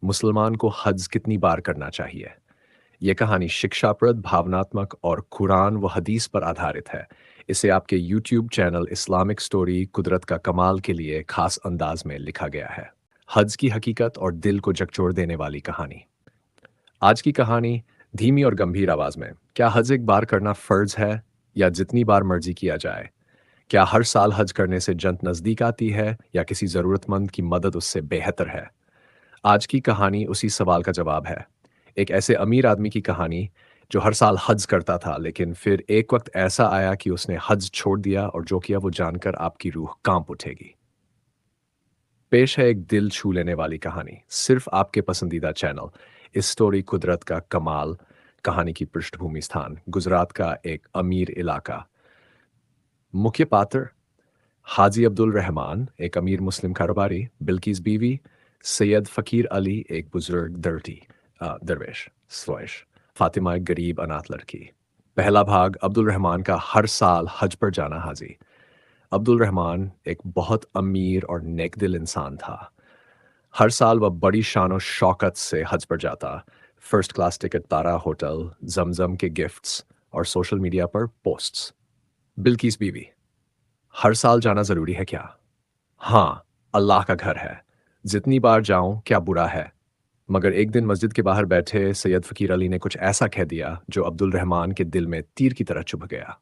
मुसलमान को हज कितनी बार करना चाहिए। यह कहानी शिक्षाप्रद, भावनात्मक और कुरान व हदीस पर आधारित है। इसे आपके यूट्यूब चैनल इस्लामिक स्टोरी कुदरत का कमाल के लिए खास अंदाज में लिखा गया है। हज की हकीकत और दिल को झकझोर देने वाली कहानी। आज की कहानी धीमी और गंभीर आवाज में। क्या हज एक बार करना फर्ज है या जितनी बार मर्जी किया जाए? क्या हर साल हज करने से जन्नत नजदीक आती है या किसी जरूरतमंद की मदद उससे बेहतर है? आज की कहानी उसी सवाल का जवाब है। एक ऐसे अमीर आदमी की कहानी जो हर साल हज करता था, लेकिन फिर एक वक्त ऐसा आया कि उसने हज छोड़ दिया और जो किया वो जानकर आपकी रूह कांप उठेगी। पेश है एक दिल छू लेने वाली कहानी, सिर्फ आपके पसंदीदा चैनल इस स्टोरी कुदरत का कमाल। कहानी की पृष्ठभूमि स्थान गुजरात का एक अमीर इलाका। मुख्य पात्र हाजी अब्दुल रहमान, एक अमीर मुस्लिम कारोबारी, बिल्किस बीवी, सैयद फ़कीर अली, एक बुजुर्ग दरवेश स्वैश, फातिमा, एक गरीब अनाथ लड़की। पहला भाग, अब्दुल रहमान का हर साल हज पर जाना। हाजी अब्दुल रहमान एक बहुत अमीर और नेकदिल इंसान था। हर साल वह बड़ी शान और शौकत से हज पर जाता। फर्स्ट क्लास टिकट, तारा होटल, जमजम के गिफ्ट्स और सोशल मीडिया पर पोस्ट्स। बिल्किस बीवी, हर साल जाना जरूरी है क्या? हाँ, अल्लाह का घर है, जितनी बार जाऊं क्या बुरा है। मगर एक दिन मस्जिद के बाहर बैठे सैयद फकीर अली ने कुछ ऐसा कह दिया जो अब्दुल रहमान के दिल में तीर की तरह चुभ गया।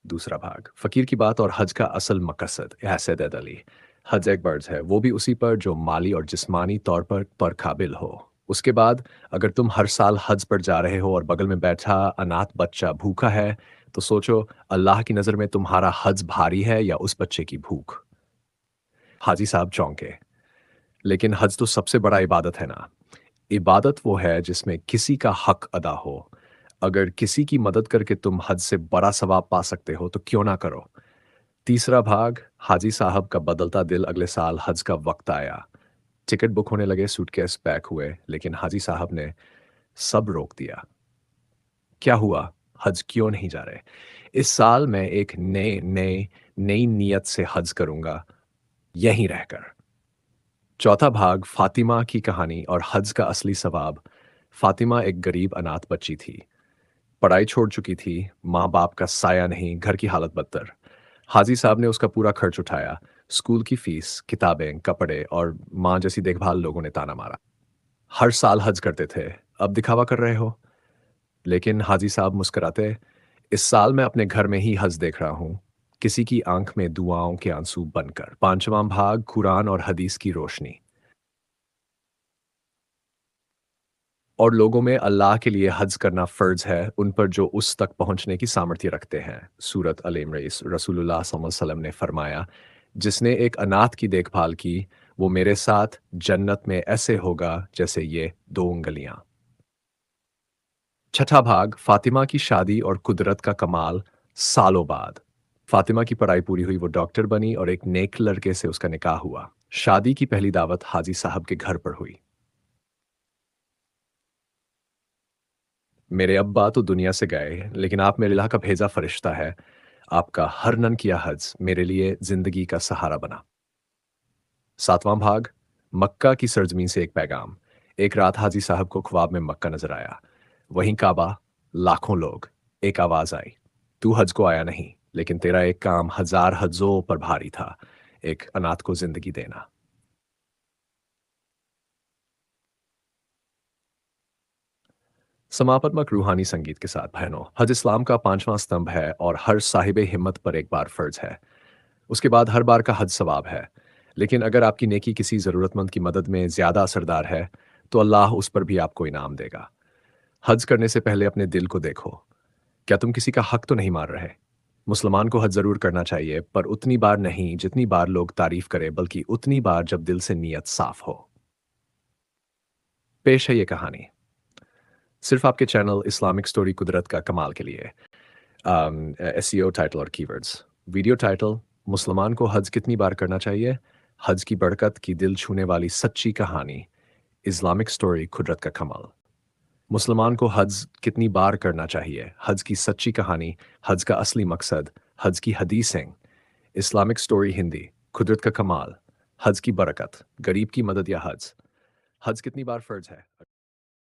दूसरा भाग, फकीर की बात और हज का असल मकसद। यह सैयद अली, हज एक बर्ज है, वो भी उसी पर जो माली और जिस्मानी तौर पर काबिल हो। उसके बाद अगर तुम हर साल हज पर जा रहे हो और बगल में बैठा अनाथ बच्चा भूखा है, तो सोचो अल्लाह की नज़र में तुम्हारा हज भारी है या उस बच्चे की भूख। हाजी साहब चौंके। लेकिन हज तो सबसे बड़ा इबादत है ना। इबादत वो है जिसमें किसी का हक अदा हो। अगर किसी की मदद करके तुम हज से बड़ा सवाब पा सकते हो तो क्यों ना करो। तीसरा भाग, हाजी साहब का बदलता दिल। अगले साल हज का वक्त आया, टिकट बुक होने लगे, सूटकेस पैक हुए, लेकिन हाजी साहब ने सब रोक दिया। क्या हुआ? हज क्यों नहीं जा रहे? इस साल मैं एक नई नियत से हज करूंगा, यहीं रहकर। चौथा भाग, फातिमा की कहानी और हज का असली सवाब। फातिमा एक गरीब अनाथ बच्ची थी, पढ़ाई छोड़ चुकी थी, माँ बाप का साया नहीं, घर की हालत बदतर। हाजी साहब ने उसका पूरा खर्च उठाया, स्कूल की फीस, किताबें, कपड़े और माँ जैसी देखभाल। लोगों ने ताना मारा, हर साल हज करते थे, अब दिखावा कर रहे हो। लेकिन हाजी साहब मुस्कुराते, इस साल मैं अपने घर में ही हज देख रहा हूँ, किसी की आंख में दुआओं के आंसू बनकर। पांचवां भाग, कुरान और हदीस की रोशनी और लोगों में अल्लाह के लिए हज करना फ़र्ज़ है उन पर जो उस तक पहुँचने की सामर्थ्य रखते हैं। सूरत अल इम्रान, रसूलुल्लाह सल्लल्लाहु अलैहि वसल्लम ने फरमाया, जिसने एक अनाथ की देखभाल की, वो मेरे साथ जन्नत में ऐसे होगा जैसे ये दो उंगलियां। छठा भाग, फातिमा की शादी और कुदरत का कमाल। सालों बाद फातिमा की पढ़ाई पूरी हुई, वो डॉक्टर बनी और एक नेक लड़के से उसका निकाह हुआ। शादी की पहली दावत हाजी साहब के घर पर हुई। मेरे अब्बा तो दुनिया से गए, लेकिन आप मेरे अल्लाह का भेजा फरिश्ता है। आपका हर नन किया हज मेरे लिए जिंदगी का सहारा बना। सातवां भाग, मक्का की सरजमीन से एक पैगाम। एक रात हाजी साहब को ख्वाब में मक्का नजर आया, वहीं काबा, लाखों लोग। एक आवाज आई, तू हज को आया नहीं, लेकिन तेरा एक काम हजार हजों पर भारी था, एक अनाथ को जिंदगी देना। समापनात्मक रूहानी संगीत के साथ बहनों, हज इस्लाम का पांचवां स्तंभ है और हर साहिब हिम्मत पर एक बार फर्ज है। उसके बाद हर बार का हज सवाब है। लेकिन अगर आपकी नेकी किसी ज़रूरतमंद की मदद में ज़्यादा असरदार है, तो अल्लाह उस पर भी आपको इनाम देगा। हज करने से पहले अपने दिल को देखो, क्या तुम किसी का हक तो नहीं मार रहे? मुसलमान को हज ज़रूर करना चाहिए, पर उतनी बार नहीं जितनी बार लोग तारीफ करें, बल्कि उतनी बार जब दिल से नीयत साफ हो। पेश है ये कहानी सिर्फ आपके चैनल इस्लामिक स्टोरी कुदरत का कमाल के लिए। एसईओ टाइटल और कीवर्ड्स। वीडियो टाइटल, मुसलमान को हज कितनी बार करना चाहिए, हज की बरकत की दिल छूने वाली सच्ची कहानी, इस्लामिक स्टोरी कुदरत का कमाल। मुसलमान को हज कितनी बार करना चाहिए, हज की सच्ची कहानी, हज का असली मकसद, हज की हदीसें, इस्लामिक स्टोरी हिंदी, कुदरत का कमाल, حج کی برکت، غریب کی مدد یا حج؟ حج کتنی بار فرض ہے؟